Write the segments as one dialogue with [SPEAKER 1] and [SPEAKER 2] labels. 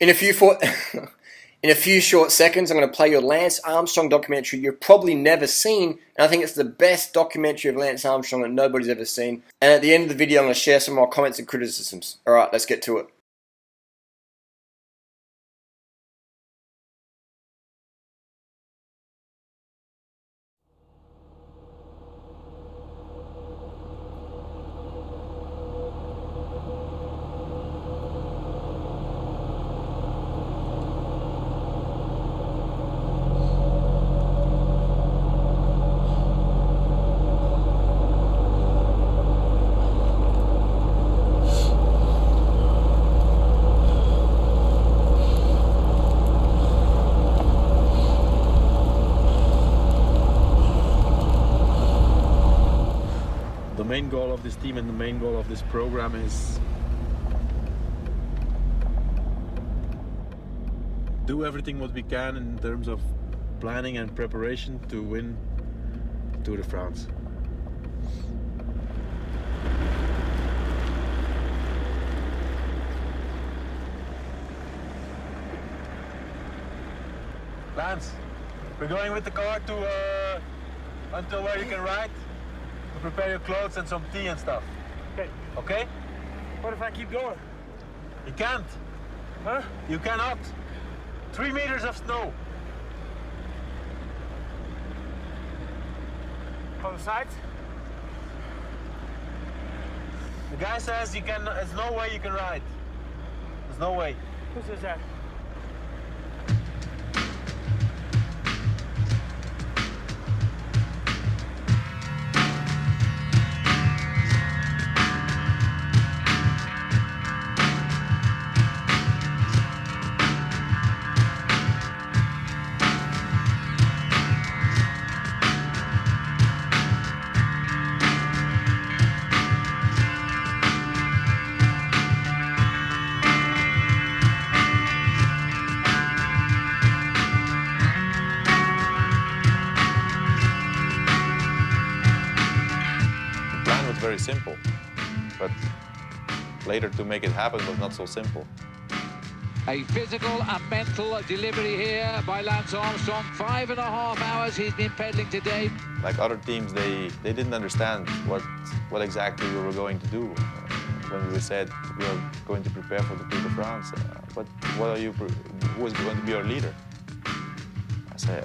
[SPEAKER 1] In a few short seconds, I'm going to play you a Lance Armstrong documentary you've probably never seen, and I think it's the best documentary of Lance Armstrong that nobody's ever seen. And at the end of the video, I'm going to share some more comments and criticisms. Alright, let's get to it.
[SPEAKER 2] The main goal of this team and the main goal of this program is do everything what we can in terms of planning and preparation to win Tour de France. Lance, we're going with the car to until where you can ride. To prepare your clothes and some tea and stuff.
[SPEAKER 3] Okay.
[SPEAKER 2] Okay?
[SPEAKER 3] What if I keep going?
[SPEAKER 2] You can't.
[SPEAKER 3] Huh?
[SPEAKER 2] You cannot. 3 meters of snow.
[SPEAKER 3] On the sides?
[SPEAKER 2] The guy says you can. There's no way you can ride. There's no way.
[SPEAKER 3] Who says that?
[SPEAKER 4] Very simple, but later to make it happen was not so simple.
[SPEAKER 5] A physical and mental delivery here by Lance Armstrong. 5.5 hours he's been pedaling today.
[SPEAKER 4] Like other teams, they didn't understand what exactly we were going to do when we said we are going to prepare for the Tour de France. What are you? Who is going to be our leader? I say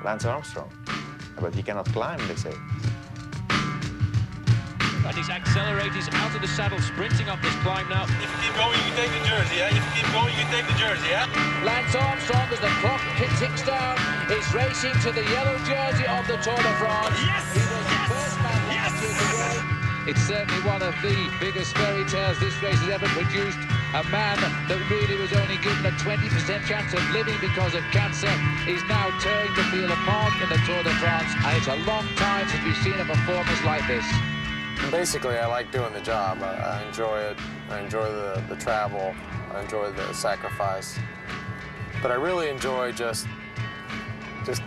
[SPEAKER 4] Lance Armstrong, but he cannot climb. They say.
[SPEAKER 6] And he's accelerated, he's out of the saddle, sprinting up this climb now.
[SPEAKER 2] If you keep going, you can take the jersey, yeah? If you keep going, you can take the jersey, yeah?
[SPEAKER 5] Lance Armstrong, as the clock ticks down, is racing to the yellow jersey of the Tour de France.
[SPEAKER 6] Yes!
[SPEAKER 5] He was the first man last year to go. It's certainly one of the biggest fairy tales this race has ever produced. A man that really was only given a 20% chance of living because of cancer is now tearing the field apart in the Tour de France, and it's a long time since we've seen a performance like this.
[SPEAKER 7] Basically, I like doing the job. I enjoy it. I enjoy the travel. I enjoy the sacrifice. But I really enjoy just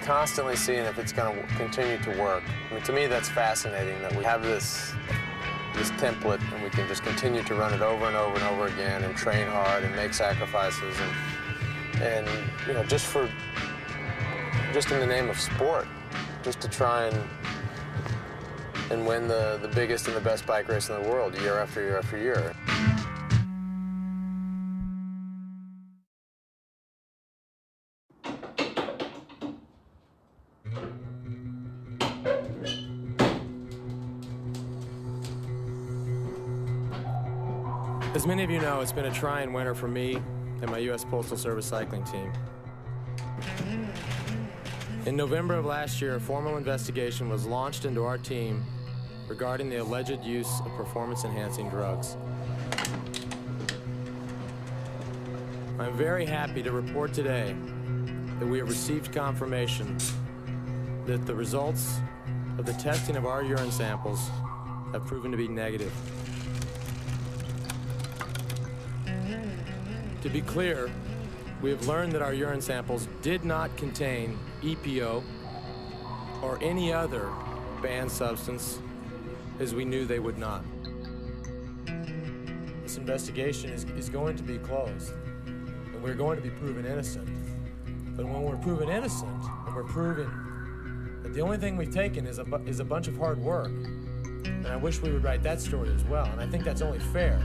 [SPEAKER 7] constantly seeing if it's going to continue to work. I mean, to me, that's fascinating that we have this template and we can just continue to run it over and over and over again and train hard and make sacrifices and you know, just in the name of sport, just to try and win the biggest and the best bike race in the world year after year after year.
[SPEAKER 8] As many of you know, it's been a trying winter for me and my U.S. Postal Service cycling team. In November of last year, a formal investigation was launched into our team regarding the alleged use of performance-enhancing drugs. I'm very happy to report today that we have received confirmation that the results of the testing of our urine samples have proven to be negative. To be clear, we have learned that our urine samples did not contain EPO or any other banned substance, as we knew they would not. This investigation is going to be closed, and we're going to be proven innocent. But when we're proven innocent, and we're proven that the only thing we've taken is a bunch of hard work, and I wish we would write that story as well, and I think that's only fair.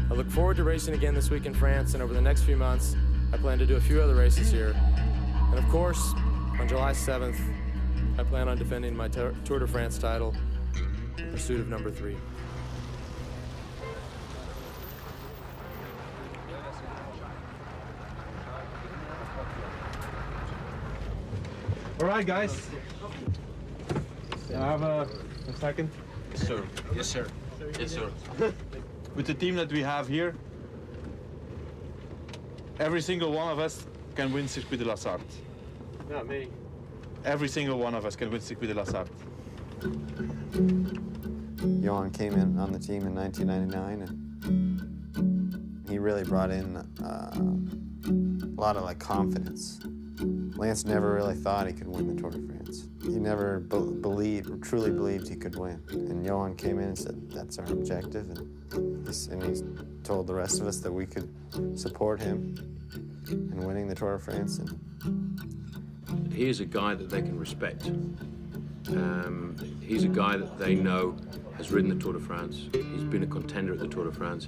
[SPEAKER 8] I look forward to racing again this week in France, and over the next few months, I plan to do a few other races here. And of course, on July 7th, I plan on defending my Tour de France title in pursuit of number 3.
[SPEAKER 2] All right, guys. Can I have a second?
[SPEAKER 4] Yes, sir. Yes, sir. Yes, sir. With the team that we have here, every single one of us can win Circuit de la Sarthe.
[SPEAKER 2] Not me.
[SPEAKER 4] Every single one of us can win Circuit de la Sarthe.
[SPEAKER 9] Johan came in on the team in 1999, and he really brought in a lot of confidence. Lance never really thought he could win the Tour de France. He never truly believed he could win. And Johan came in and said, that's our objective. And he told the rest of us that we could support him in winning the Tour de France. And
[SPEAKER 10] he's a guy that they can respect. He's a guy that they know has ridden the Tour de France. He's been a contender at the Tour de France.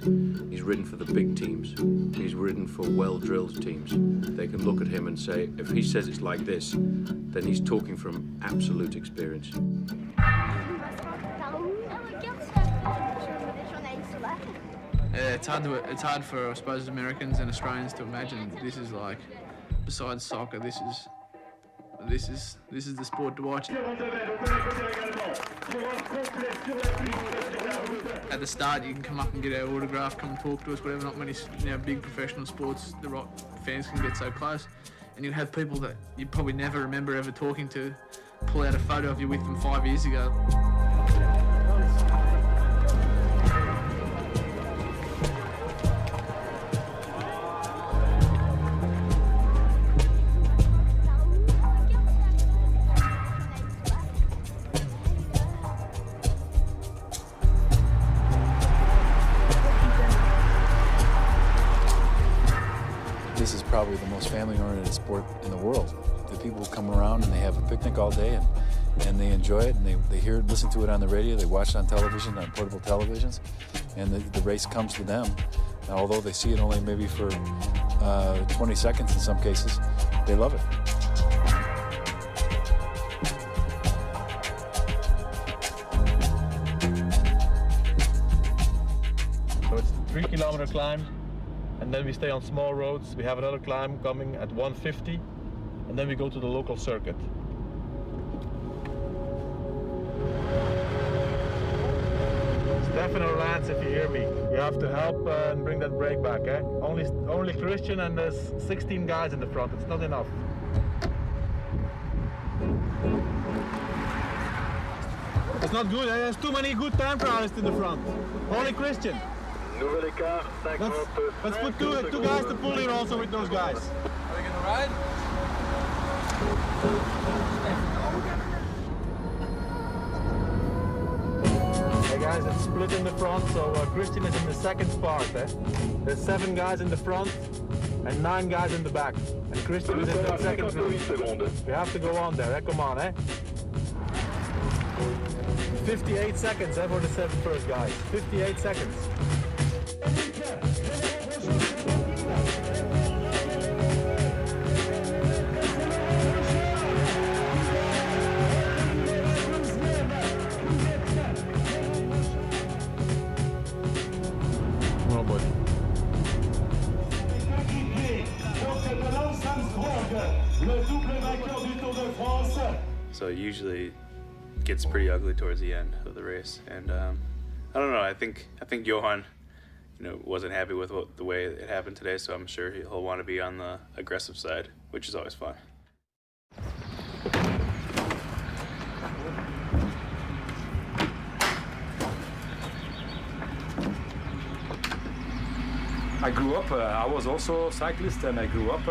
[SPEAKER 10] He's ridden for the big teams. He's ridden for well-drilled teams. They can look at him and say, if he says it's like this, then he's talking from absolute experience.
[SPEAKER 11] It's hard for, I suppose, Americans and Australians to imagine this is like, besides soccer, this is the sport to watch. At the start, you can come up and get our autograph, come and talk to us, whatever. Not many big professional sports, the rock fans can get so close. And you have people that you probably never remember ever talking to pull out a photo of you with them 5 years ago.
[SPEAKER 12] This is probably the most family-oriented sport in the world. The people come around and they have a picnic all day and they enjoy it, and they hear it, listen to it on the radio, they watch it on television, on portable televisions, and the race comes to them. Now, although they see it only maybe for 20 seconds in some cases, they love it.
[SPEAKER 2] So it's a 3-kilometer climb, and then we stay on small roads. We have another climb coming at 150, and then we go to the local circuit. Stefan or Lance, if you hear me, you have to help and bring that brake back, eh? Only Christian, and there's 16 guys in the front. It's not enough. It's not good, eh? There's too many good time trialists in the front. Only Christian. Let's put two guys to pull here also with those guys.
[SPEAKER 11] Are we gonna ride?
[SPEAKER 2] Hey guys, it's split in the front, so Christian is in the second part. Eh? There's 7 guys in the front and 9 guys in the back. And Christian is in the second group. We have to go on there, eh? Come on, eh? 58 seconds eh, for the 7 first guys. 58 seconds. Oh boy.
[SPEAKER 13] So it usually gets pretty ugly towards the end of the race, and I don't know. I think Johan, wasn't happy with the way it happened today. So I'm sure he'll want to be on the aggressive side, which is always fun.
[SPEAKER 14] I grew up, I was also a cyclist, and I grew up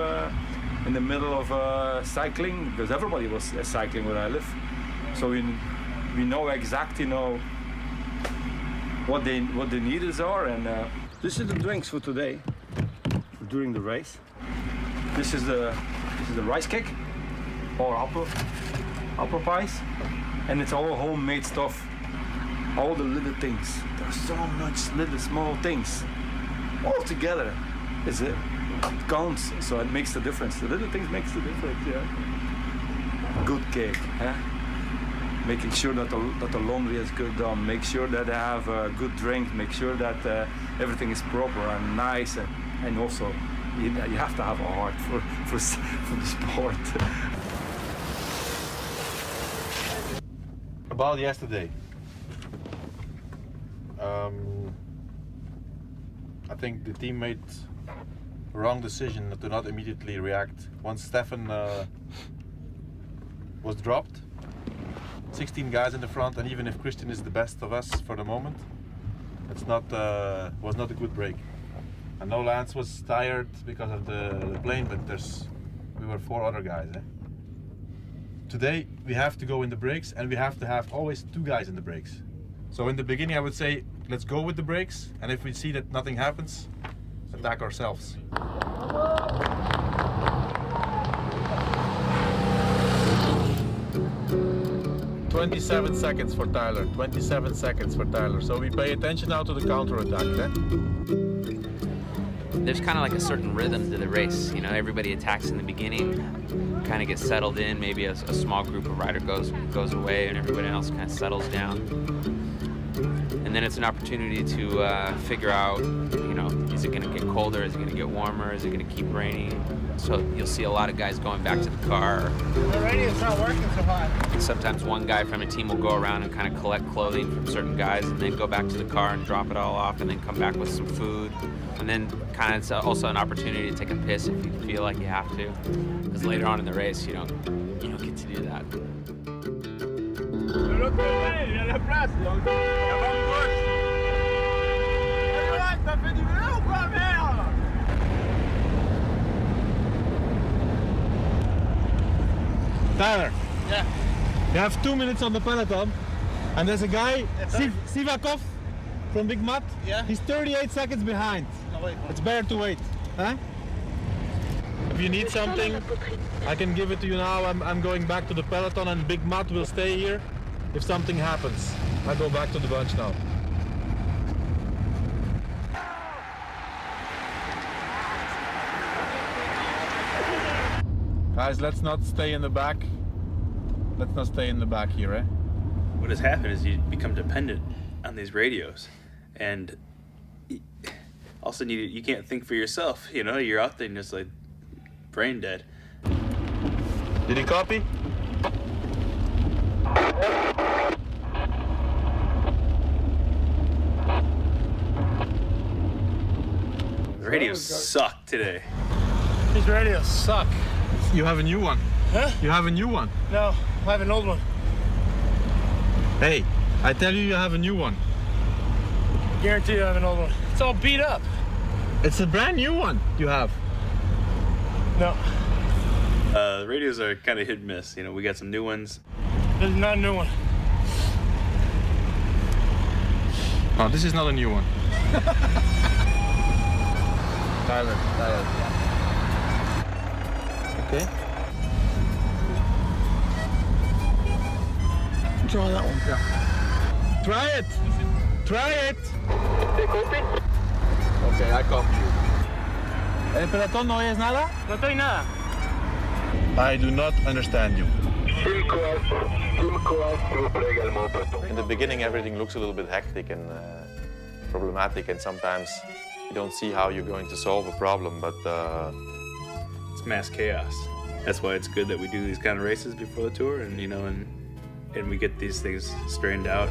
[SPEAKER 14] in the middle of cycling, because everybody was cycling where I live. So we know exactly what the needs are, and this is the drinks for today. during the race. This is the rice cake or apple pies, and it's all homemade stuff. All the little things. There's so much little small things all together. It counts, so it makes the difference. The little things makes the difference. Yeah. Good cake, huh? Making sure that the laundry is good done. Make sure that they have a good drink. Make sure that everything is proper and nice, and also you have to have a heart for the sport.
[SPEAKER 15] About yesterday, I think the team made a wrong decision to not immediately react. Once Stefan was dropped, 16 guys in the front, and even if Christian is the best of us for the moment, it's not was not a good break. I know Lance was tired because of the plane, but we were 4 other guys. Today we have to go in the brakes, and we have to have always 2 guys in the brakes. So in the beginning I would say, let's go with the brakes, and if we see that nothing happens, attack ourselves.
[SPEAKER 2] 27 seconds for Tyler. 27 seconds for Tyler. So we pay attention now to the counter-attack.
[SPEAKER 16] There's kind of like a certain rhythm to the race. You know, everybody attacks in the beginning, kind of gets settled in. Maybe a small group of rider goes away, and everybody else kind of settles down. And then it's an opportunity to figure out, you know, is it going to get colder? Is it going to get warmer? Is it going to keep raining? So you'll see a lot of guys going back to the car.
[SPEAKER 3] The radio's not working so hot.
[SPEAKER 16] Sometimes one guy from a team will go around and kind of collect clothing from certain guys and then go back to the car and drop it all off and then come back with some food. And then kind of it's also an opportunity to take a piss if you feel like you have to. Because later on in the race, you don't get to do that.
[SPEAKER 2] Tyler.
[SPEAKER 3] Yeah.
[SPEAKER 2] You have 2 minutes on the peloton, and there's a guy, Sivakov from Big Mat.
[SPEAKER 3] Yeah.
[SPEAKER 2] He's 38 seconds behind.
[SPEAKER 3] No, wait.
[SPEAKER 2] It's better to wait. Huh? If you need something, I can give it to you now. I'm going back to the peloton, and Big Mat will stay here. If something happens, I go back to the bunch now. Guys, let's not stay in the back. Let's not stay in the back here, eh?
[SPEAKER 13] What has happened is you become dependent on these radios, and all of a sudden you can't think for yourself. You know, you're out there and just like brain dead.
[SPEAKER 2] Did he copy?
[SPEAKER 13] The radios suck today.
[SPEAKER 3] These radios suck.
[SPEAKER 2] You have a new one.
[SPEAKER 3] Huh?
[SPEAKER 2] You have a new one.
[SPEAKER 3] No, I have an old one.
[SPEAKER 2] Hey, I tell you, you have a new one.
[SPEAKER 3] Guarantee you I have an old one. It's all beat up.
[SPEAKER 2] It's a brand new one you have.
[SPEAKER 3] No.
[SPEAKER 13] The radios are kind of hit and miss. You know, we got some new ones.
[SPEAKER 3] This is not a new one.
[SPEAKER 2] Oh, this is not a new one. Tyler. Okay.
[SPEAKER 3] Try that one.
[SPEAKER 2] Yeah. Try it. Try it. Okay, I copy you. El pelotón no oyes nada?
[SPEAKER 3] No estoy nada.
[SPEAKER 2] I do not understand you.
[SPEAKER 4] In the beginning, everything looks a little bit hectic and problematic, and sometimes you don't see how you're going to solve a problem, but
[SPEAKER 13] it's mass chaos. That's why it's good that we do these kind of races before the tour, and you know, and we get these things straightened out.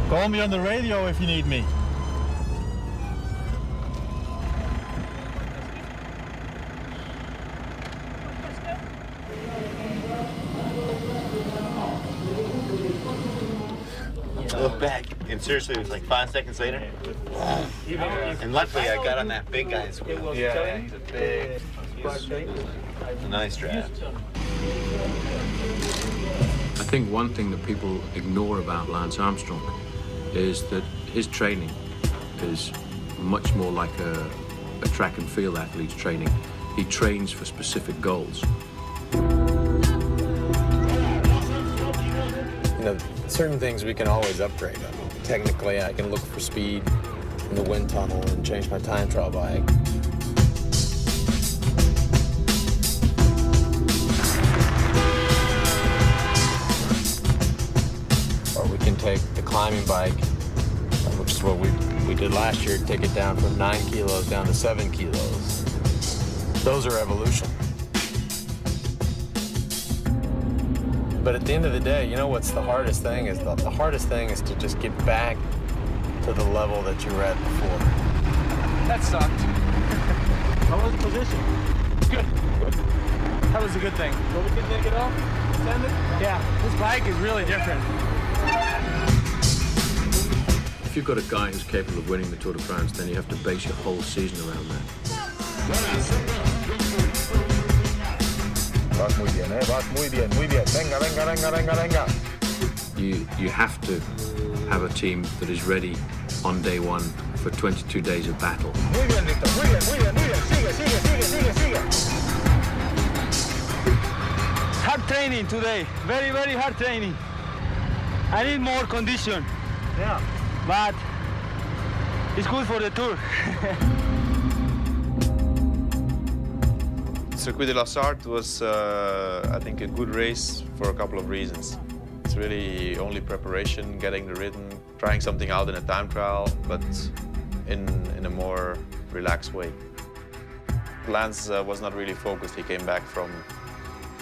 [SPEAKER 2] Call me on the radio if you need me.
[SPEAKER 17] I look back, and seriously, it was like 5 seconds later. And luckily, I got on that big guy's wheel.
[SPEAKER 2] Yeah, he's a big.
[SPEAKER 17] It's a nice draft.
[SPEAKER 10] I think one thing that people ignore about Lance Armstrong is that his training is much more like a a track and field athlete's training. He trains for specific goals.
[SPEAKER 7] You know, certain things we can always upgrade. I mean, technically, I can look for speed in the wind tunnel and change my time trial bike. Or we can take the climbing bike, which is what we did last year, take it down from 9 kilos down to 7 kilos. Those are evolution. But at the end of the day, you know what's the hardest thing is? The hardest thing is to just get back to the level that you were at before.
[SPEAKER 3] That sucked. How was the position? Good. That was a good thing.
[SPEAKER 2] So we can take it off? Send it?
[SPEAKER 3] Yeah, this bike is really different.
[SPEAKER 10] If you've got a guy who's capable of winning the Tour de France, then you have to base your whole season around that.
[SPEAKER 2] Vas muy bien, vas muy bien, muy bien. Venga, venga, venga, venga, venga.
[SPEAKER 10] You have to have a team that is ready on day one for 22 days of battle.
[SPEAKER 2] Muy bien, Víctor, muy bien, muy bien, muy bien. Sigue, sigue, sigue, sigue, sigue.
[SPEAKER 3] Hard training today. Very, very hard training. I need more condition.
[SPEAKER 2] Yeah.
[SPEAKER 3] But it's good for the Tour.
[SPEAKER 4] Circuit de la Sarthe was, I think, a good race for a couple of reasons. It's really only preparation, getting the rhythm, trying something out in a time trial, but in a more relaxed way. Lance was not really focused. He came back from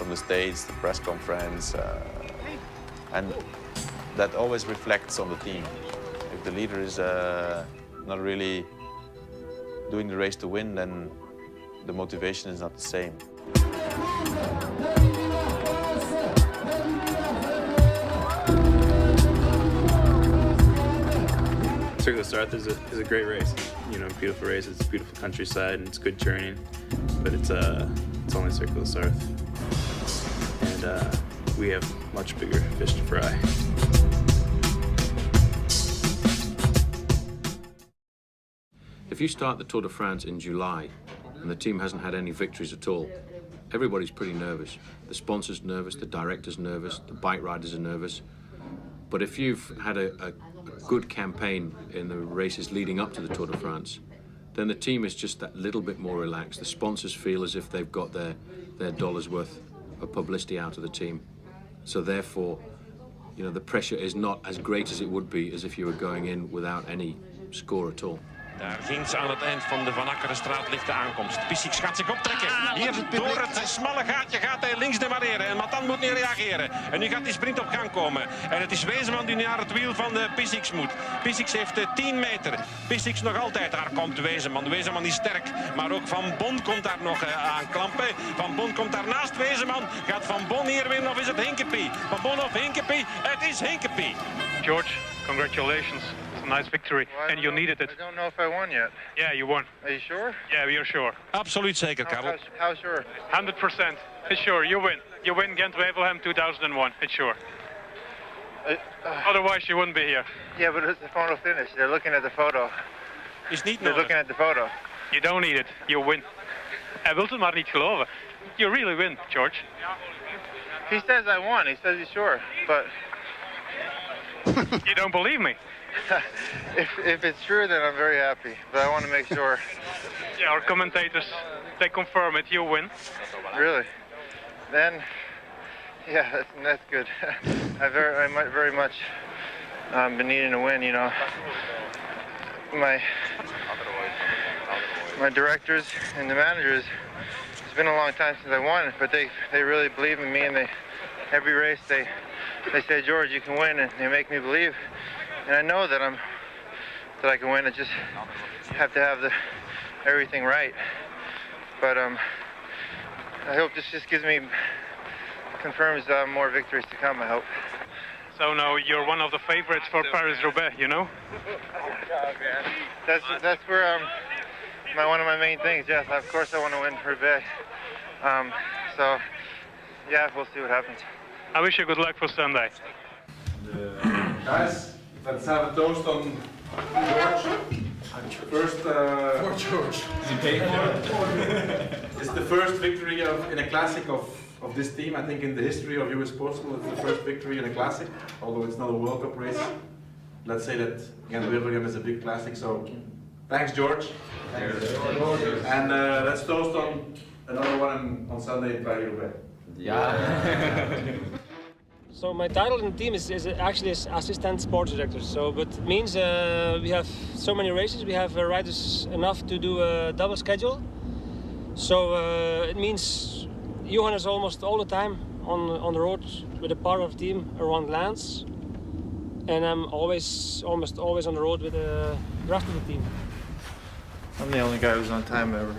[SPEAKER 4] the States, the press conference, and that always reflects on the team. If the leader is not really doing the race to win, then the motivation is not the same.
[SPEAKER 13] Circuit de la Sarthe is a great race. You know, beautiful race. It's a beautiful countryside and it's good turning, but it's only Circuit de la Sarthe, and we have much bigger fish to fry.
[SPEAKER 10] If you start the Tour de France in July and the team hasn't had any victories at all, everybody's pretty nervous. The sponsor's nervous, the director's nervous, the bike riders are nervous. But if you've had a good campaign in the races leading up to the Tour de France, then the team is just that little bit more relaxed. The sponsors feel as if they've got their dollar's worth of publicity out of the team. So therefore, you know, the pressure is not as great as it would be as if you were going in without any score at all.
[SPEAKER 18] Daar ginds aan het eind van de Van Akkerenstraat ligt de aankomst. Pissiks gaat zich optrekken. Hier door het smalle gaatje gaat hij links demareren. En Matan moet niet reageren. En nu gaat die sprint op gang komen. En het is Wezenman die naar het wiel van de Pissiks moet. Pissiks heeft 10 meter. Pissiks nog altijd. Daar komt Wezenman. Wezenman is sterk. Maar ook Van Bon komt daar nog aan klampen. Van Bon komt daar naast Wezenman. Gaat Van Bon hier winnen of is het Hinkepie? Van Bon of Hinkepie? Het is Hinkepie.
[SPEAKER 19] George, congratulations. Nice victory, and you needed it.
[SPEAKER 20] I don't know if I won yet.
[SPEAKER 19] Yeah, you won.
[SPEAKER 20] Are you sure?
[SPEAKER 19] Yeah, we are sure.
[SPEAKER 18] Absoluut zeker, Karel.
[SPEAKER 20] How sure?
[SPEAKER 19] 100%. It's sure, you win. You win Ghent-Wevelgem 2001, it's sure. Otherwise you wouldn't be here.
[SPEAKER 20] Yeah, but it's the photo finish. They're looking at the photo.
[SPEAKER 19] Is niet
[SPEAKER 20] They're looking at the photo.
[SPEAKER 19] You don't need it, you win. Hij wil het maar niet geloven. You really win, George.
[SPEAKER 20] He says I won. He says he's sure, but...
[SPEAKER 19] You don't believe me?
[SPEAKER 20] if it's true, then I'm very happy. But I want to make sure.
[SPEAKER 19] Yeah, our commentators, they confirm it. You win.
[SPEAKER 20] Really? Then, yeah, that's good. I very much been needing to win. You know, my directors and the managers. It's been a long time since I won, but they really believe in me, and every race they say, George, you can win, and they make me believe. And I know that I can win. I just have to have everything right. But I hope this just confirms more victories to come. I hope.
[SPEAKER 19] So now you're one of the favorites for Paris-Roubaix, you know?
[SPEAKER 20] That's where one of my main things. Yes, of course I want to win Roubaix. So yeah, we'll see what happens.
[SPEAKER 19] I wish you good luck for Sunday.
[SPEAKER 15] Guys, let's have a toast on George. First,
[SPEAKER 3] For George.
[SPEAKER 15] Is he paying for it? It's the first victory in a classic of this team. I think in the history of US Sports School, it's the first victory in a classic, although it's not a World Cup race. Let's say that Gent-Wevelgem is a big classic, so thanks, George. And let's toast on another one on Sunday in Paris-Roubaix.
[SPEAKER 21] Yeah. So my title in the team is actually assistant sports director. So, but it means we have so many races. We have riders enough to do a double schedule. So it means Johan is almost all the time on the road with a part of the team around Lance, and I'm almost always on the road with the rest of the team.
[SPEAKER 22] I'm the only guy who's on time ever.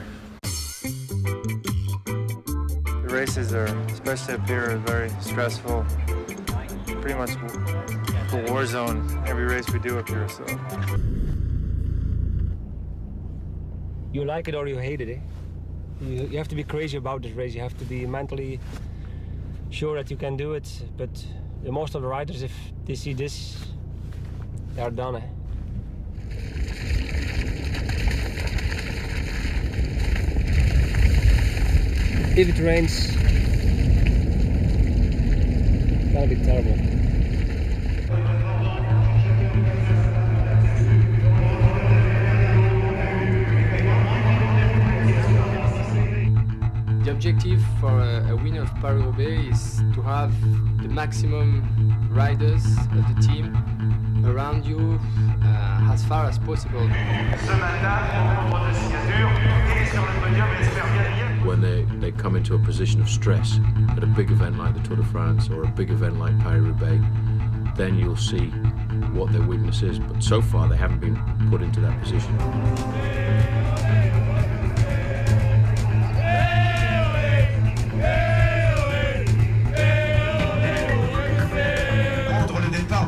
[SPEAKER 22] The races are, especially up here, are very stressful. Pretty much a war zone every race we do up here. So
[SPEAKER 21] You like it or you hate it, eh? You have to be crazy about this race. You have to be mentally sure that you can do it. But most of the riders, if they see this, they are done, eh? If it rains, it's gonna be terrible.
[SPEAKER 23] The objective for a winner of Paris-Roubaix is to have the maximum riders of the team around you as far as possible.
[SPEAKER 10] When they come into a position of stress at a big event like the Tour de France or a big event like Paris-Roubaix, then you'll see what their weakness is. But so far they haven't been put into that position.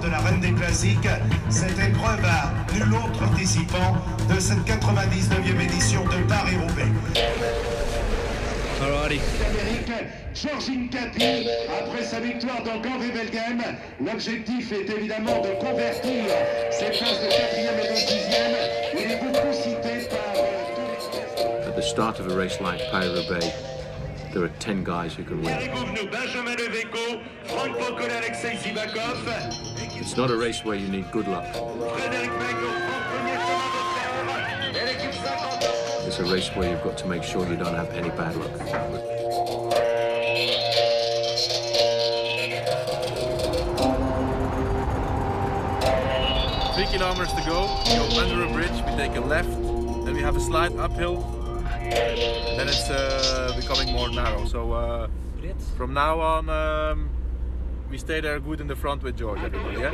[SPEAKER 24] De la Reine des Classiques, cette épreuve à nul autre participant de cette 99e édition de Paris-Roubaix.
[SPEAKER 10] Alrighty.
[SPEAKER 24] Georgine Capi, après sa victoire dans Gent-Wevelgem, l'objectif est évidemment de convertir ses places de 4e et de 6e. Il est beaucoup cité par
[SPEAKER 10] At the start of a race like Paris-Roubaix, there are 10 guys who can win. It's not a race where you need good luck. It's a race where you've got to make sure you don't have any bad luck.
[SPEAKER 15] 3 kilometers to go, we go under a bridge, we take a left, then we have a slight uphill, and then it's becoming more narrow. So from now on, we stay there good in the front with George, everybody, yeah?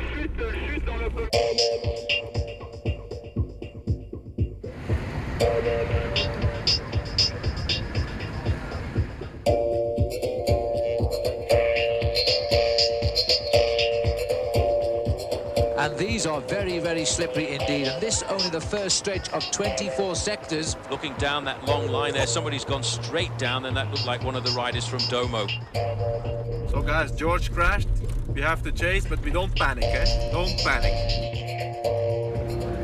[SPEAKER 5] And these are very, very slippery indeed. And this only the first stretch of 24 sectors.
[SPEAKER 6] Looking down that long line there, somebody's gone straight down, and that looked like one of the riders from Domo.
[SPEAKER 15] So guys, George crashed. We have to chase, but we don't panic, eh? Don't panic.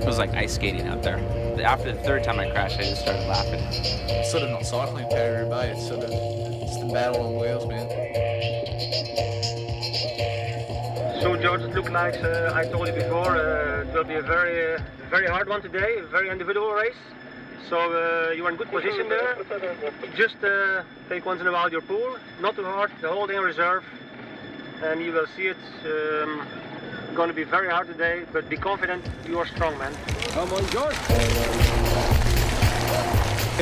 [SPEAKER 16] It was like ice skating out there. After the third time I crashed, I just started laughing.
[SPEAKER 25] It's sort of not cycling Paris-Roubaix, it's sort of just a battle on wheels, man.
[SPEAKER 26] So George, it looked like I told you before, it will be a very hard one today, a very individual race. So you are in good position there. Just take once in a while your pull, not too hard, the whole day in reserve, and you will see it. Going to be very hard today, but be confident. You are strong, man.
[SPEAKER 25] Come on, George.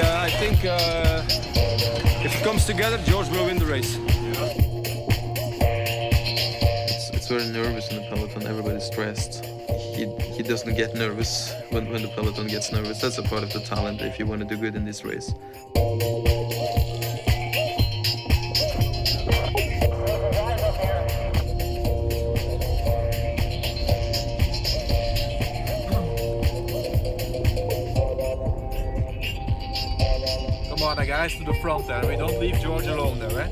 [SPEAKER 14] I think if it comes together, George will win the race.
[SPEAKER 27] It's very nervous in the peloton. Everybody's stressed. He doesn't get nervous when the peloton gets nervous. That's a part of the talent if you want to do good in this race.
[SPEAKER 15] Come on, guys, to the front there. We don't leave George alone there, eh?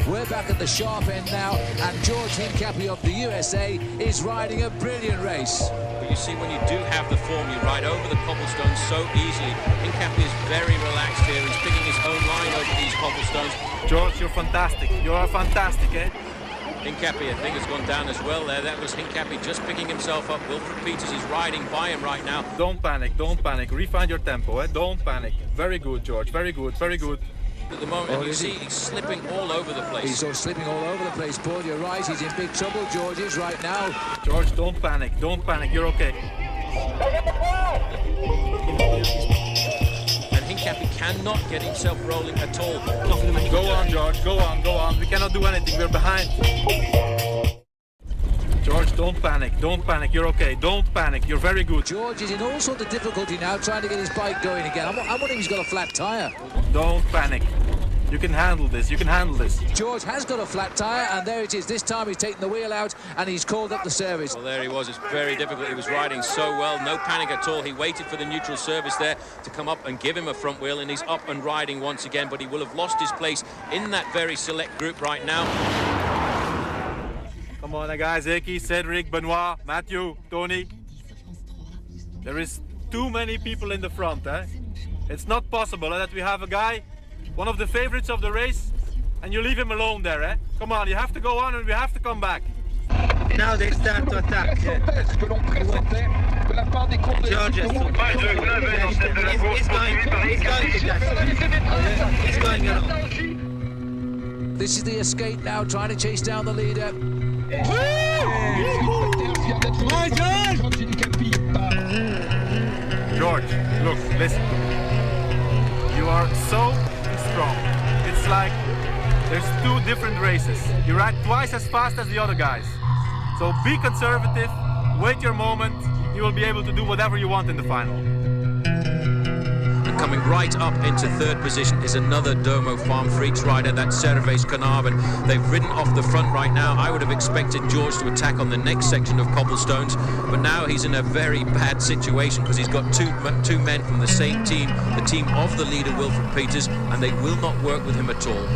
[SPEAKER 5] We're back at the sharp end now, and George Hincapie of the USA is riding a brilliant race.
[SPEAKER 6] But you see, when you do have the form, you ride over the cobblestones so easily. Hincapie is very relaxed here. He's picking his own line over these cobblestones.
[SPEAKER 15] George, you're fantastic. You are fantastic, eh?
[SPEAKER 6] Hincapie, I think, has gone down as well there. That was Hincapie just picking himself up. Wilfred Peters is riding by him right now.
[SPEAKER 15] Don't panic, don't panic. Refine your tempo, eh? Don't panic. Very good, George. Very good, very good.
[SPEAKER 6] At the moment, and you see he's slipping all over the place.
[SPEAKER 1] He's slipping all over the place, Paul. You're right. He's in big trouble, George is right now.
[SPEAKER 15] George, don't panic. Don't panic. You're okay.
[SPEAKER 6] And Hincapie cannot get himself rolling at all.
[SPEAKER 15] Go on, George. Go on, go on. We cannot do anything. We're behind. George, don't panic. Don't panic. You're okay. Don't panic. You're very good.
[SPEAKER 1] George is in all sorts of difficulty now, trying to get his bike going again. I'm wondering if he's got a flat tyre.
[SPEAKER 15] Don't panic. You can handle this. You can handle this.
[SPEAKER 1] George has got a flat tyre, and there it is. This time he's taken the wheel out, and he's called up the service.
[SPEAKER 6] Well, there he was. It's very difficult. He was riding so well. No panic at all. He waited for the neutral service there to come up and give him a front wheel, and he's up and riding once again. But he will have lost his place in that very select group right now.
[SPEAKER 15] Come on, guys. Eki, Cedric, Benoit, Matthew, Tony. There is too many people in the front, eh? It's not possible that we have a guy, one of the favorites of the race, and you leave him alone there, eh? Come on, you have to go on and we have to come back.
[SPEAKER 7] Now they start to attack. George is he's going along.
[SPEAKER 1] This is the escape now, trying to chase down the leader.
[SPEAKER 15] George, look, listen. You are so strong. It's like there's two different races. You ride twice as fast as the other guys. So be conservative, wait your moment. You will be able to do whatever you want in the final.
[SPEAKER 6] And coming right up into third position is another Domo Farm Freaks rider, that's Servais Carnarvon. They've ridden off the front right now. I would have expected George to attack on the next section of cobblestones, but now he's in a very bad situation because he's got two men from the same team, the team of the leader Wilfred Peters, and they will not work with him at all.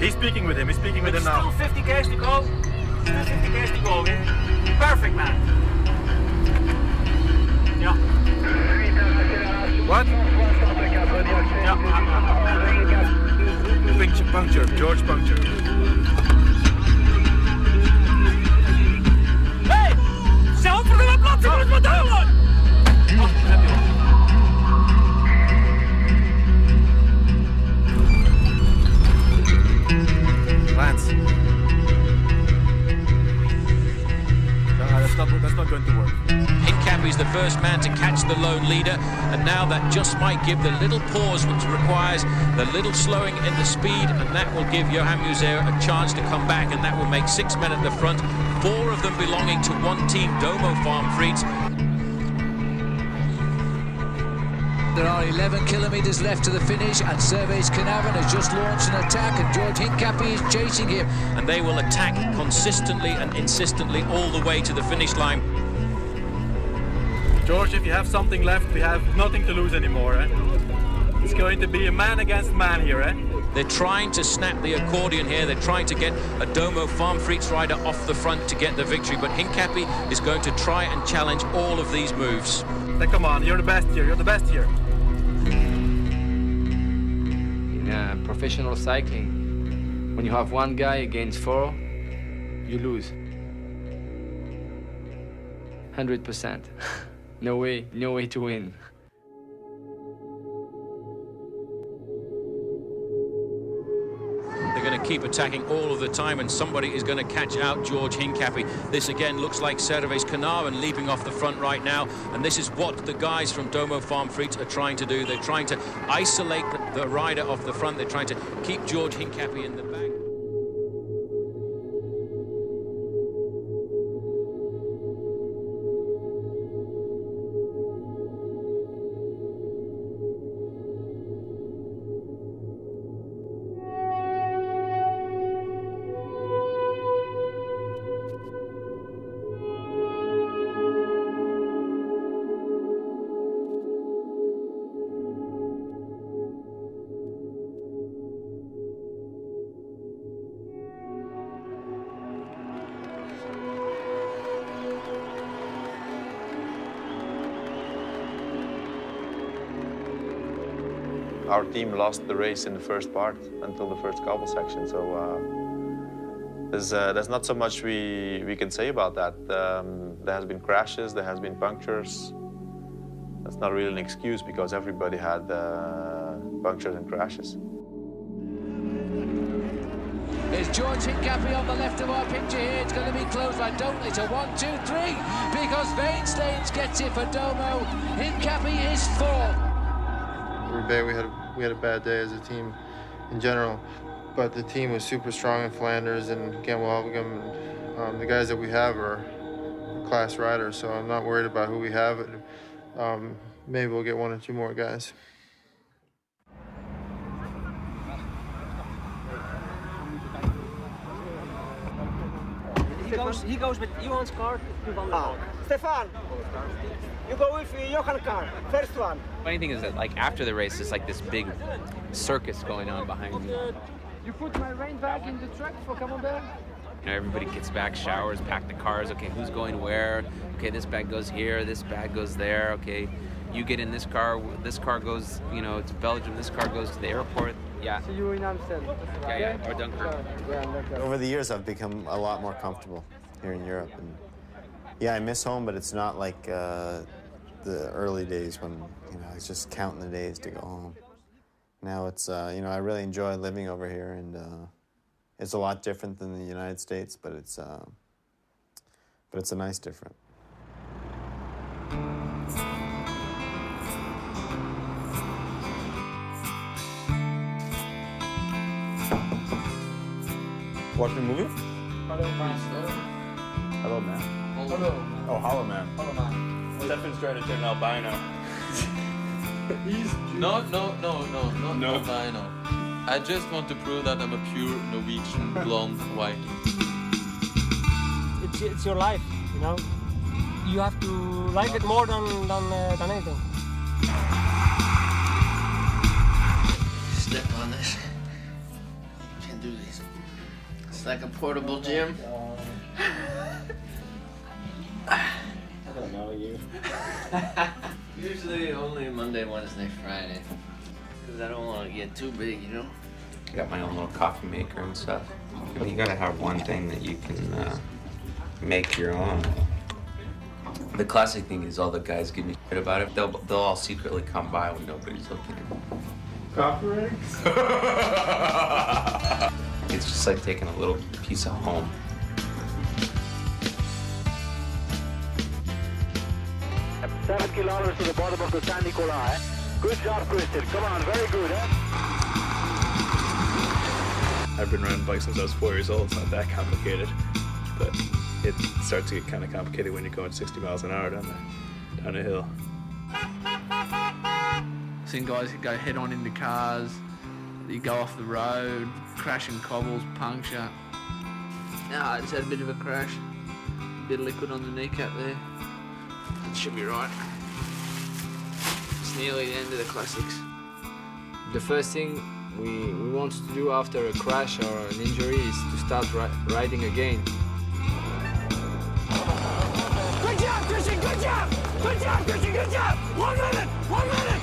[SPEAKER 15] He's speaking with him. He's speaking with him now.
[SPEAKER 3] Still 50 k's to go. Still 50 k's to go. Perfect, man. Yeah.
[SPEAKER 15] What?
[SPEAKER 3] Yeah.
[SPEAKER 15] Puncture. George puncture.
[SPEAKER 3] Hey! Zelf voor de plaats, dat is wat duidelijk!
[SPEAKER 15] Lance. That's not going to work.
[SPEAKER 6] Hincapie's the first man to catch the lone leader, and now that just might give the little pause which requires the little slowing in the speed, and that will give Johan Museeuw a chance to come back, and that will make 6 men at the front, 4 of them belonging to one team, Domo Farm Freaks.
[SPEAKER 1] There are 11 kilometres left to the finish, and Servais Carnarvon has just launched an attack, and George Hincapie is chasing him.
[SPEAKER 6] And they will attack consistently and insistently all the way to the finish line.
[SPEAKER 15] George, if you have something left, we have nothing to lose anymore, eh? It's going to be a man against man here, eh?
[SPEAKER 6] They're trying to snap the accordion here. They're trying to get a Domo Farm Freaks rider off the front to get the victory, but Hincapie is going to try and challenge all of these moves.
[SPEAKER 15] Then come on, you're the best here. You're the best here.
[SPEAKER 23] In professional cycling, when you have one guy against 4, you lose. 100%. No way to win.
[SPEAKER 6] They're going to keep attacking all of the time, and somebody is going to catch out George Hincapie. This again looks like Servais Carnarvon leaping off the front right now, and this is what the guys from Domo Farm Freaks are trying to do. They're trying to isolate the rider off the front. They're trying to keep George Hincapie in the back.
[SPEAKER 27] our team lost the race in the first part until the first cobble section. So there's not so much we can say about that. There has been crashes, there has been punctures. That's not really an excuse because everybody had punctures and crashes.
[SPEAKER 1] There's George Hincapie on the left of our picture here. It's going to be close. I don't. It's a 1, 2, 3 because Vainslanes gets it for Domo. Hincapie is 4.
[SPEAKER 22] Roubaix, we had a bad day as a team in general, but the team was super strong in Flanders, and again, the guys that we have are class riders, so I'm not worried about who we have. Maybe we'll get 1 or 2 more guys.
[SPEAKER 26] He goes with Johan's car to Van der Poel. Stefan, you go with Johan's car, first one.
[SPEAKER 16] Funny thing is that, like, after the race, there's like this big circus going on behind me.
[SPEAKER 23] You put my rain bag in the truck for Camembert?
[SPEAKER 16] You know, everybody gets back, showers, pack the cars. Okay, who's going where? Okay, this bag goes here, this bag goes there. Okay, you get in this car goes, you know, to Belgium, this car goes to the airport. Yeah.
[SPEAKER 23] See you in Amsterdam.
[SPEAKER 16] Yeah, or Dunkirk.
[SPEAKER 2] Over the years, I've become a lot more comfortable here in Europe. And yeah, I miss home, but it's not like the early days when, you know, I was just counting the days to go home. Now it's, you know, I really enjoy living over here, and it's a lot different than the United States, but it's a nice different.
[SPEAKER 3] Watching a movie?
[SPEAKER 23] Hello, man.
[SPEAKER 3] Hello, man.
[SPEAKER 23] Hello.
[SPEAKER 3] Oh, Hollow Man.
[SPEAKER 23] Hello, man.
[SPEAKER 13] Stefan's trying to turn albino.
[SPEAKER 27] No, not albino. I just want to prove that I'm a pure Norwegian blonde white.
[SPEAKER 21] It's your life, you know. You have to like it more than anything.
[SPEAKER 4] Step on this. Can't do this. It's like a portable gym.
[SPEAKER 23] I don't know you.
[SPEAKER 4] Usually only Monday, Wednesday, Friday. Because I don't want to get too big, you know?
[SPEAKER 8] Got my own little coffee maker and stuff. I mean, you gotta have one thing that you can make your own. The classic thing is all the guys give me shit about it. They'll all secretly come by when nobody's looking.
[SPEAKER 23] Coffee rigs?
[SPEAKER 8] It's just like taking a little piece of home.
[SPEAKER 26] Seven kilometers to the bottom of the San Nicolai. Good job, Christian. Come on, very good,
[SPEAKER 13] I've been riding bikes since I was 4 years old. It's not that complicated, but it starts to get kind of complicated when you're going 60 miles an hour down a hill.
[SPEAKER 23] Seen guys who go head on into cars, you go off the road, crashing cobbles, puncture. I just had a bit of a crash. A bit of liquid on the kneecap there. It should be right. It's nearly the end of the classics. The first thing we want to do after a crash or an injury is to start riding again.
[SPEAKER 26] Good job, Christian, good job! Good job, Christian, good job! 1 minute, 1 minute!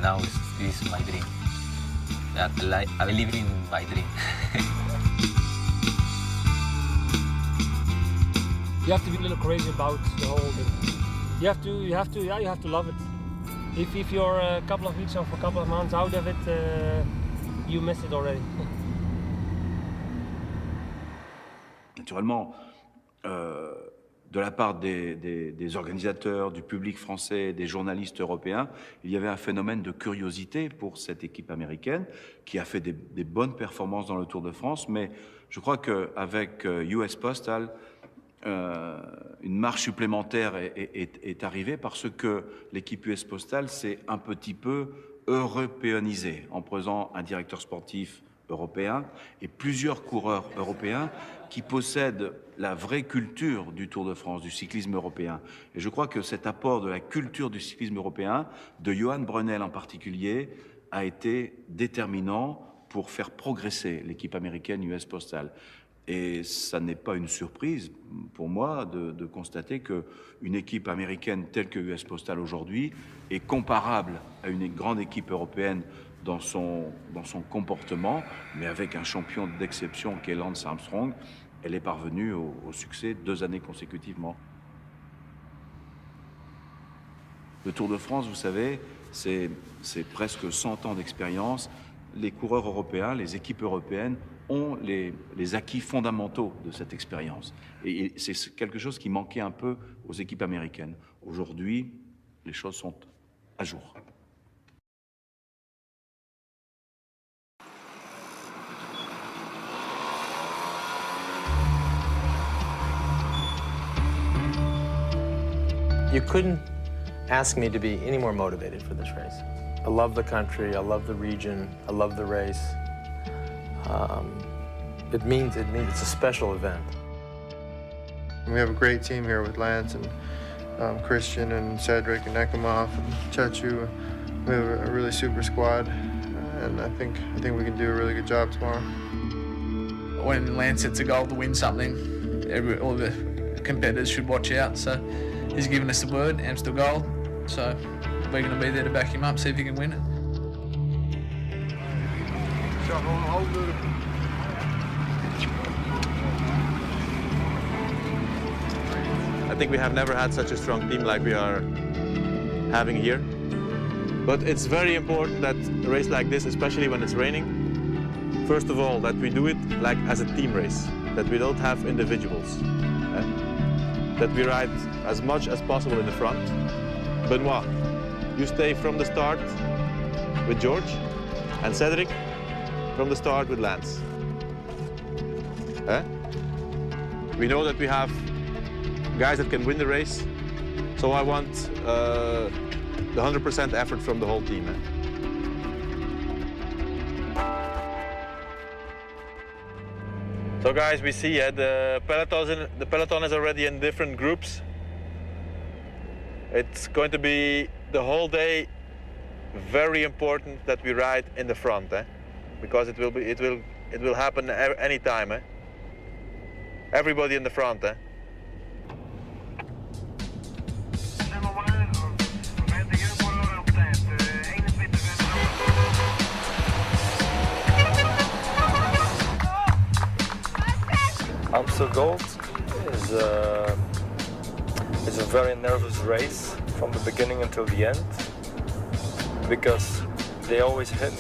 [SPEAKER 8] Now this is my dream. I live in my dream.
[SPEAKER 21] You have to be a little crazy about the whole thing. You have to love it. If you're a couple of weeks or a couple of months out of it, you missed it already.
[SPEAKER 9] Naturellement, de la part des organisateurs, du public français, des journalistes européens, il y avait un phénomène de curiosité pour cette équipe américaine qui a fait des bonnes performances dans le Tour de France, mais je crois qu'avec US Postal, une marche supplémentaire est arrivée parce que l'équipe US Postal s'est un petit peu européanisée en prenant un directeur sportif européen et plusieurs coureurs européens qui possèdent la vraie culture du Tour de France, du cyclisme européen. Et je crois que cet apport de la culture du cyclisme européen, de Johan Brunel en particulier, a été déterminant pour faire progresser l'équipe américaine US Postal. Et ça n'est pas une surprise pour moi de constater qu'une équipe américaine telle que US Postal aujourd'hui est comparable à une grande équipe européenne dans son comportement, mais avec un champion d'exception qui est Lance Armstrong, elle est parvenue au succès 2 années consécutivement. Le Tour de France, vous savez, c'est presque 100 ans d'expérience. Les coureurs européens, les équipes européennes ont les acquis fondamentaux de cette expérience. Et c'est quelque chose qui manquait un peu aux équipes américaines. Aujourd'hui, les choses sont à jour.
[SPEAKER 11] You couldn't ask me to be any more motivated for this race. I love the country, I love the region, I love the race. It means it's a special event.
[SPEAKER 22] We have a great team here with Lance and Christian and Cedric and Ekimov and Chechu. We have a really super squad, and I think we can do a really good job tomorrow.
[SPEAKER 23] When Lance sets a goal to win something, all the competitors should watch out. So he's given us the word, Amstel Gold. So we're going to be there to back him up, see if he can win it.
[SPEAKER 27] I think we have never had such a strong team like we are having here. But it's very important that a race like this, especially when it's raining, first of all, that we do it like as a team race, that we don't have individuals, that we ride as much as possible in the front. Benoit, you stay from the start with George, and Cedric from the start with Lance. We know that we have guys that can win the race, so I want the 100% effort from the whole team. So guys, we see the peloton is already in different groups. It's going to be the whole day very important that we ride in the front, because it will happen any time. Everybody in the front.
[SPEAKER 12] Amstel Gold is a very nervous race from the beginning until the end, because they always hit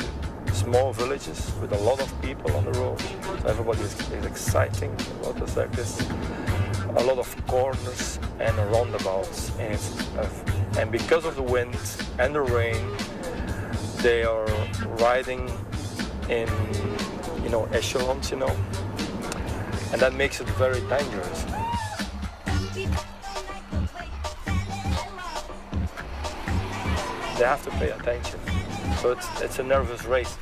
[SPEAKER 12] small villages with a lot of people on the road. So everybody is exciting about the circus. A lot of corners and roundabouts, and because of the wind and the rain, they are riding in echelons, and that makes it very dangerous. They have to pay attention, so it's a nervous race.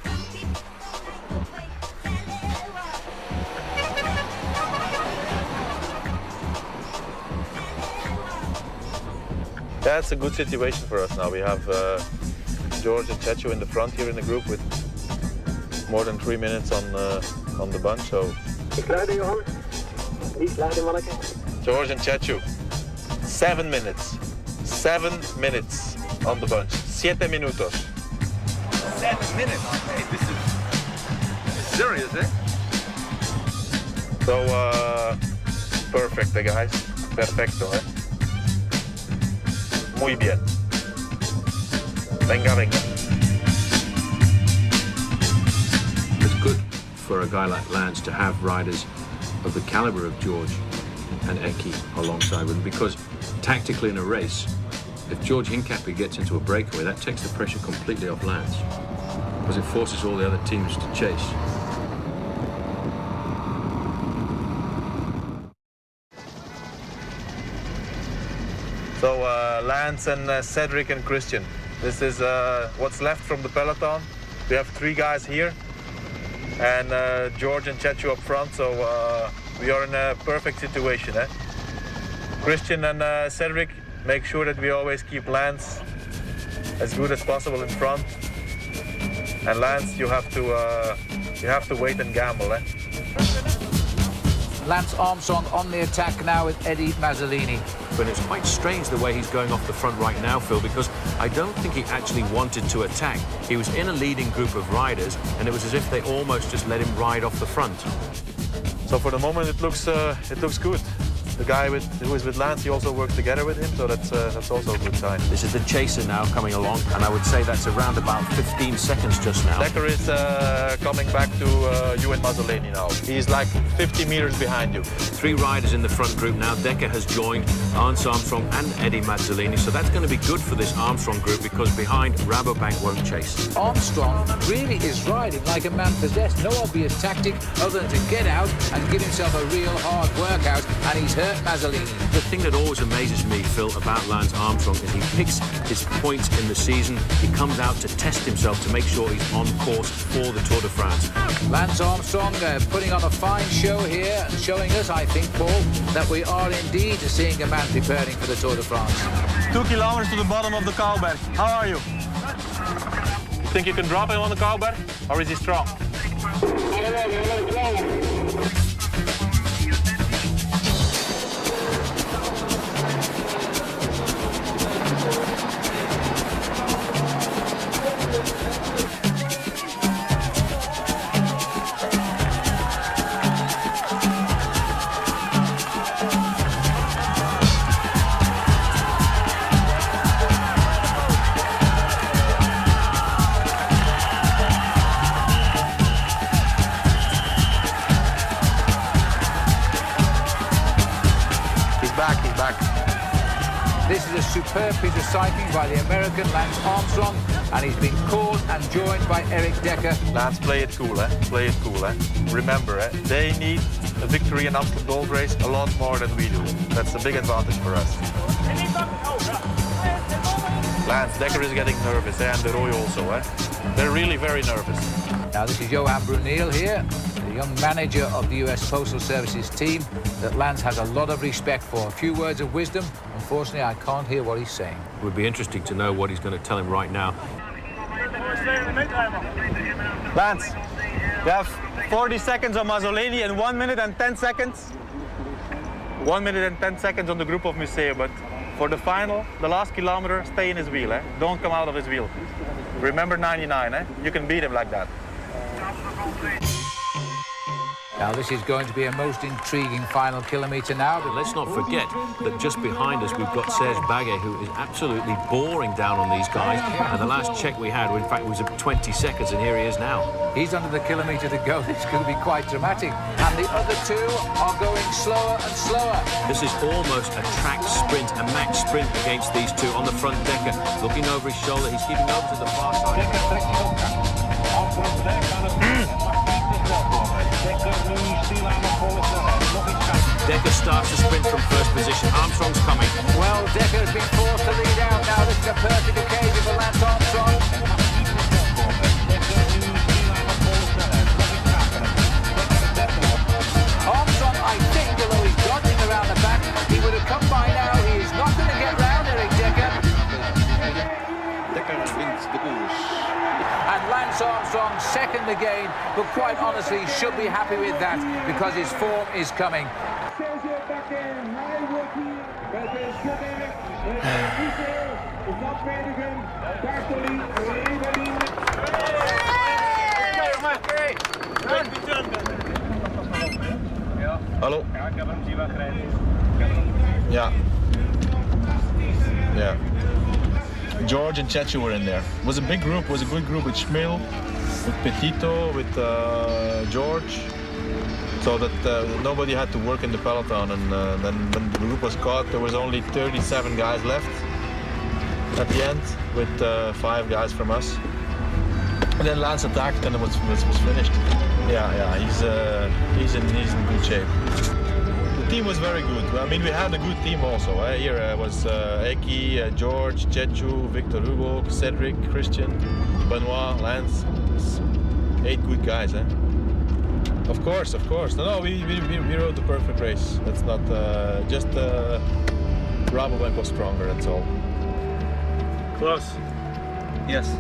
[SPEAKER 27] That's a good situation for us now. We have George and Chechu in the front here in the group with more than 3 minutes on the bunch. So George and Chechu, 7 minutes. 7 minutes on the bunch. 7 minutos.
[SPEAKER 7] 7 minutes? Hey, this is serious, eh?
[SPEAKER 27] So, perfect, guys. Perfecto, Muy bien. Venga, venga.
[SPEAKER 10] It's good for a guy like Lance to have riders of the caliber of George and Eki alongside with him, because tactically in a race, if George Hincapie gets into a breakaway, that takes the pressure completely off Lance, because it forces all the other teams to chase.
[SPEAKER 27] So Lance and Cedric and Christian, this is what's left from the peloton. We have 3 guys here, and George and Chechu up front, so we are in a perfect situation. Christian and Cedric, make sure that we always keep Lance as good as possible in front. And Lance, you have to wait and gamble.
[SPEAKER 5] Lance Armstrong on the attack now with Eddie Mazzolini.
[SPEAKER 6] But it's quite strange the way he's going off the front right now, Phil, because I don't think he actually wanted to attack. He was in a leading group of riders, and it was as if they almost just let him ride off the front.
[SPEAKER 27] So for the moment, it looks good. The guy who is with Lance, he also works together with him, so that's also a good sign.
[SPEAKER 6] This is the chaser now coming along, and I would say that's around about 15 seconds just now.
[SPEAKER 27] Dekker is coming back to you and Mazzolini now. He's like 50 meters behind you.
[SPEAKER 6] 3 riders in the front group now. Dekker has joined Lance Armstrong and Eddie Mazzolini, so that's going to be good for this Armstrong group because behind, Rabobank won't chase.
[SPEAKER 5] Armstrong really is riding like a man possessed. No obvious tactic other than to get out and give himself a real hard workout, and he's hurt Mazzolini.
[SPEAKER 6] The thing that always amazes me, Phil, about Lance Armstrong is he picks his points in the season. He comes out to test himself to make sure he's on course for the Tour de France.
[SPEAKER 5] Lance Armstrong putting on a fine show here and showing us, I think, Paul, that we are indeed seeing a man preparing for the Tour de France.
[SPEAKER 27] 2 kilometers to the bottom of the Kouwberg. How are you? You think you can drop him on the Kouwberg? Or is he strong?
[SPEAKER 5] This is a superb piece of cycling by the American Lance Armstrong, and he's been called and joined by Eric Dekker.
[SPEAKER 27] Lance, play it cool, eh? Play it cool, eh? Remember, eh? They need a victory in Amsterdam Gold Race a lot more than we do. That's a big advantage for us. Lance, Dekker is getting nervous, eh? And De Rooij also, eh? They're really very nervous.
[SPEAKER 5] Now, this is Johan Bruneel here, the young manager of the US Postal Service's team that Lance has a lot of respect for. A few words of wisdom. Unfortunately, I can't hear what he's saying.
[SPEAKER 6] It would be interesting to know what he's going to tell him right now.
[SPEAKER 27] Lance, you have 40 seconds on Mazzolini and 1 minute and 10 seconds. 1 minute and 10 seconds on the group of Museo, but for the final, the last kilometer, stay in his wheel, eh? Don't come out of his wheel. Remember 99, eh? You can beat him like that.
[SPEAKER 5] Now, this is going to be a most intriguing final kilometre now.
[SPEAKER 6] But let's not forget that just behind us, we've got Serge Baguet, who is absolutely boring down on these guys. And the last check we had, in fact, was at 20 seconds, and here he is now.
[SPEAKER 5] He's under the kilometre to go. It's going to be quite dramatic. And the other two are going slower and slower.
[SPEAKER 6] This is almost a track sprint, a match sprint against these two on the front. Dekker looking over his shoulder. He's keeping over to the far side. Dekker starts the sprint from first position. Armstrong's coming.
[SPEAKER 5] Well, Dekker has been forced to lead out now. This is a perfect occasion for Lance Armstrong. Armstrong, I think, although he's dodging around the back, he would have come by now. He is not going to get round Eric Dekker.
[SPEAKER 10] Dekker wins the koers.
[SPEAKER 5] And Lance Armstrong second again, but quite honestly should be happy with that because his form is coming.
[SPEAKER 27] Hallo? Yeah. Yeah. George and Chechu were in there. It was a big group, it was a good group with Schmil, with Petito, with George. So that nobody had to work in the peloton. And then when the group was caught, there was only 37 guys left at the end, with 5 guys from us. And then Lance attacked and it was finished. Yeah, he's in good shape. The team was very good. I mean, we had a good team also. Here was Eki, George, Chechu, Victor Hugo, Cedric, Christian, Benoit, Lance. 8 good guys, eh? Of course. No, we rode the perfect race. That's not just Rabobank was stronger, that's all.
[SPEAKER 3] Close. Yes.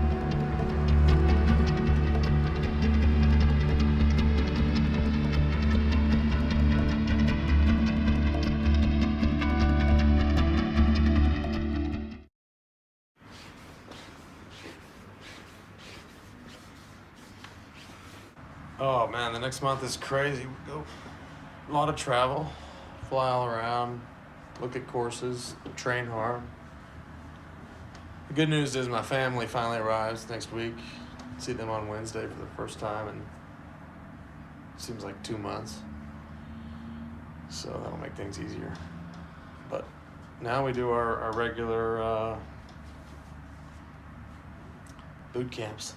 [SPEAKER 27] Oh man, the next month is crazy. We go a lot of travel, fly all around, look at courses, train hard. The good news is my family finally arrives next week. See them on Wednesday for the first time in seems like 2 months. So that'll make things easier. But now we do our regular boot camps.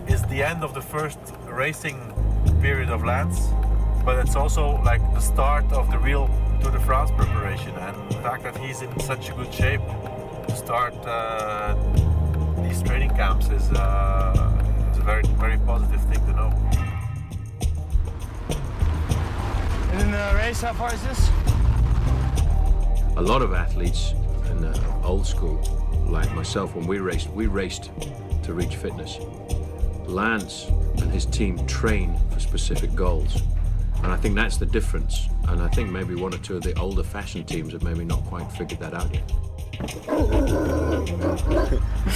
[SPEAKER 15] It's the end of the first racing period of Lance, but it's also like the start of the real Tour de France preparation, and the fact that he's in such a good shape to start these training camps is a very, very positive thing to know.
[SPEAKER 26] And in the race, how far is this?
[SPEAKER 10] A lot of athletes in the old school, like myself, when we raced to reach fitness. Lance and his team train for specific goals. And I think that's the difference. And I think maybe one or two of the older fashion teams have maybe not quite figured that out yet.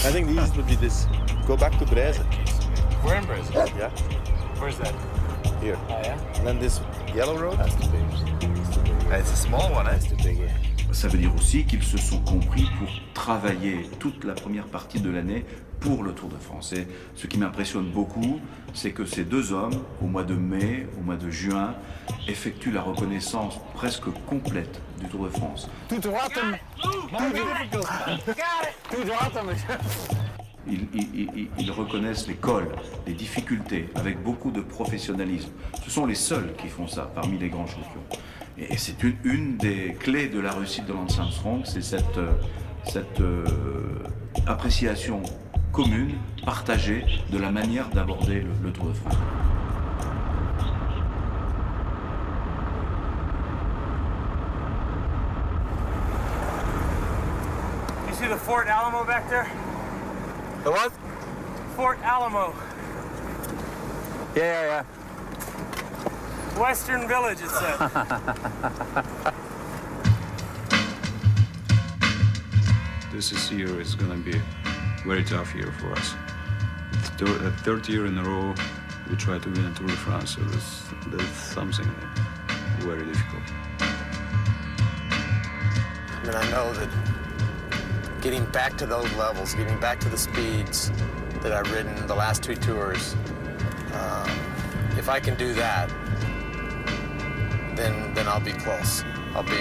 [SPEAKER 27] I think the easiest would be this. Go back to Breze.
[SPEAKER 15] We're in Breze?
[SPEAKER 27] Yeah.
[SPEAKER 15] Where's that?
[SPEAKER 27] Here.
[SPEAKER 15] Oh, yeah?
[SPEAKER 27] And then this yellow road? That's too big.
[SPEAKER 15] It's a small one,
[SPEAKER 27] That's too big, yeah.
[SPEAKER 9] Ça veut dire aussi qu'ils se sont compris pour travailler toute la première partie de l'année pour le Tour de France. Et ce qui m'impressionne beaucoup, c'est que ces deux hommes, au mois de mai, au mois de juin, effectuent la reconnaissance presque complète du Tour de France. Ils reconnaissent les cols, les difficultés, avec beaucoup de professionnalisme. Ce sont les seuls qui font ça parmi les grands champions. Et c'est une des clés de la réussite de Lance Armstrong, c'est cette appréciation commune, partagée de la manière d'aborder le Tour de France.
[SPEAKER 26] You see the Fort Alamo back there?
[SPEAKER 15] The what?
[SPEAKER 26] Fort Alamo.
[SPEAKER 15] Yeah.
[SPEAKER 26] Western Village, it said.
[SPEAKER 14] This year is going to be a very tough year for us. It's the third year in a row we try to win a Tour de France, so that's something very difficult.
[SPEAKER 11] I mean, I know that getting back to those levels, getting back to the speeds that I've ridden the last two tours, if I can do that, then I'll be close. I'll be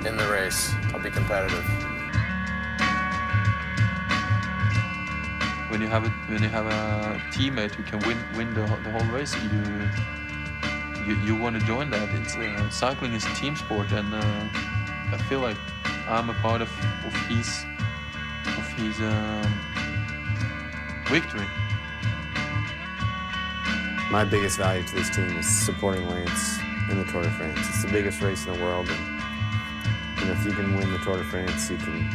[SPEAKER 11] in the race. I'll be competitive.
[SPEAKER 17] When you have a teammate who can win the whole race, you want to join that. Cycling is a team sport, and I feel like I'm a part of his victory.
[SPEAKER 2] My biggest value to this team is supporting Lance in the Tour de France. It's the biggest race in the world, and if you can win the Tour de France, you can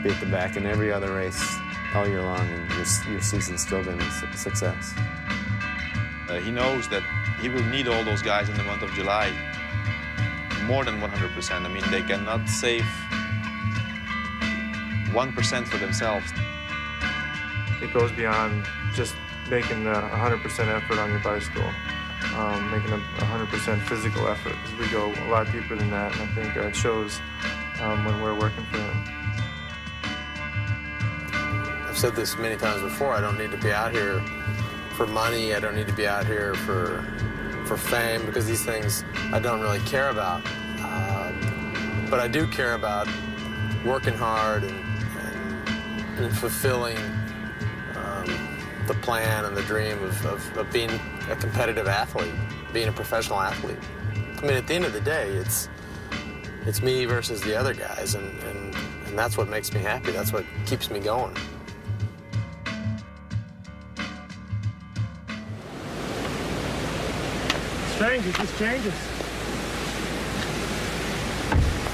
[SPEAKER 2] be at the back in every other race all year long, and your season's still going to be a success.
[SPEAKER 27] He knows that he will need all those guys in the month of July more than 100%. I mean, they cannot save 1% for themselves.
[SPEAKER 22] It goes beyond just making a 100% effort on your bicycle, making a 100% physical effort. We go a lot deeper than that, and I think it shows when we're working for him.
[SPEAKER 11] I've said this many times before, I don't need to be out here for money, I don't need to be out here for fame, because these things I don't really care about. But I do care about working hard and fulfilling the plan and the dream of being a competitive athlete, being a professional athlete. I mean, at the end of the day, it's me versus the other guys, and that's what makes me happy. That's what keeps me going.
[SPEAKER 26] Changes, just changes.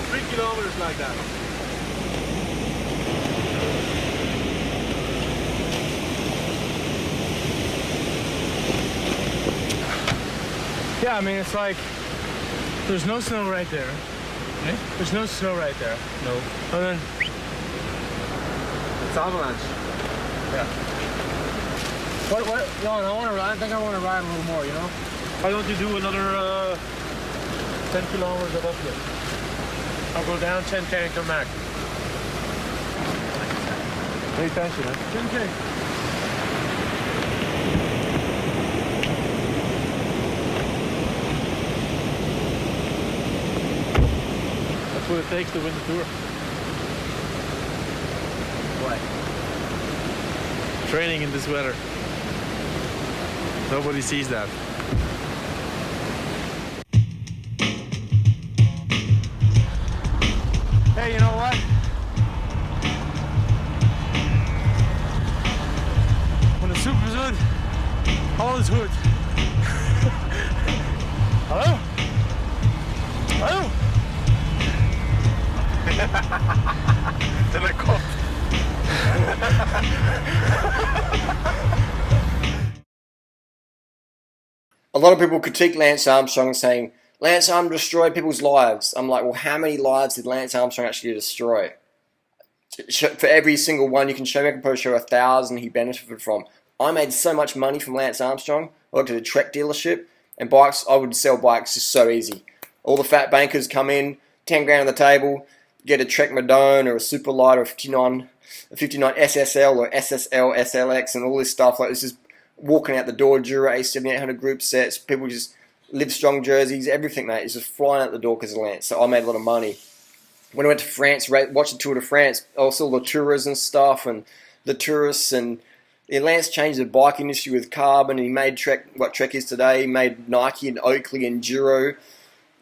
[SPEAKER 15] 3 kilometers like that.
[SPEAKER 3] Yeah, I mean, it's like there's no snow right there. Eh? There's no snow right there. No. And then it's avalanche. Yeah. What? No, I want to ride. I think I want to ride a little more. You know? Why don't you do another 10 kilometers of uphill? I'll go down 10K and come back. Pay attention, man. 10K. That's what it takes to win the Tour. What? Training in this weather. Nobody sees that. Hey, you know what? When the soup is good, all is good. Hello? Hello? Den er kort.
[SPEAKER 1] A lot of people critique Lance Armstrong saying, Lance Armstrong destroyed people's lives. I'm like, well, how many lives did Lance Armstrong actually destroy? For every single one, you can show me, I can probably show 1,000 he benefited from. I made so much money from Lance Armstrong. I worked at a Trek dealership, and bikes, I would sell bikes just so easy. All the fat bankers come in, 10 grand on the table, get a Trek Madone or a Superlight or a 59 SSL or SSL, SLX, and all this stuff. Like, this is walking out the door, Dura A7800 group sets, people just Livestrong jerseys, everything, mate, is just flying out the door because of Lance. So I made a lot of money. When I went to France, watched the Tour de France, I saw the tourists and stuff, and the tourists, and Lance changed the bike industry with carbon, and he made Trek what Trek is today. He made Nike and Oakley and Giro,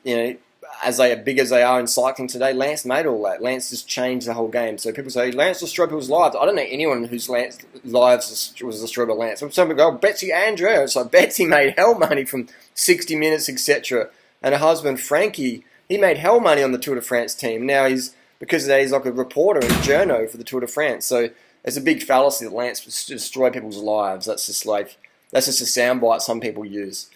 [SPEAKER 1] you know, as big as they are in cycling today. Lance made all that. Lance just changed the whole game. So people say, Lance destroyed people's lives. I don't know anyone whose lives was destroyed by Lance. Some people go, Betsy Andrea. So Betsy made hell money from 60 Minutes, etc. And her husband, Frankie, he made hell money on the Tour de France team. Now because of that, he's like a reporter and journo for the Tour de France. So it's a big fallacy that Lance destroyed people's lives. That's just a soundbite some people use.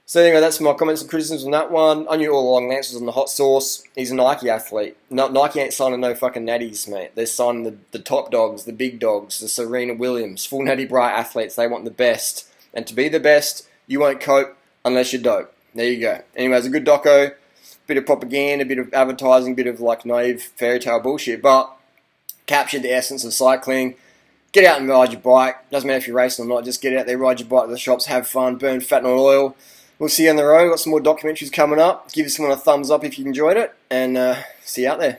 [SPEAKER 1] So anyway, that's my comments and criticisms on that one. I knew all along Lance was on the hot sauce. He's a Nike athlete. Nike ain't signing no fucking natties, mate. They're signing the top dogs, the big dogs, the Serena Williams, full natty bright athletes. They want the best. And to be the best, you won't cope unless you're dope. There you go. Anyway, it's a good doco. Bit of propaganda, bit of advertising, bit of like naive fairy tale bullshit, but captured the essence of cycling. Get out and ride your bike. Doesn't matter if you're racing or not. Just get out there, ride your bike to the shops, have fun, burn fat and oil. We'll see you on the road. Got some more documentaries coming up. Give someone a thumbs up if you enjoyed it, and see you out there.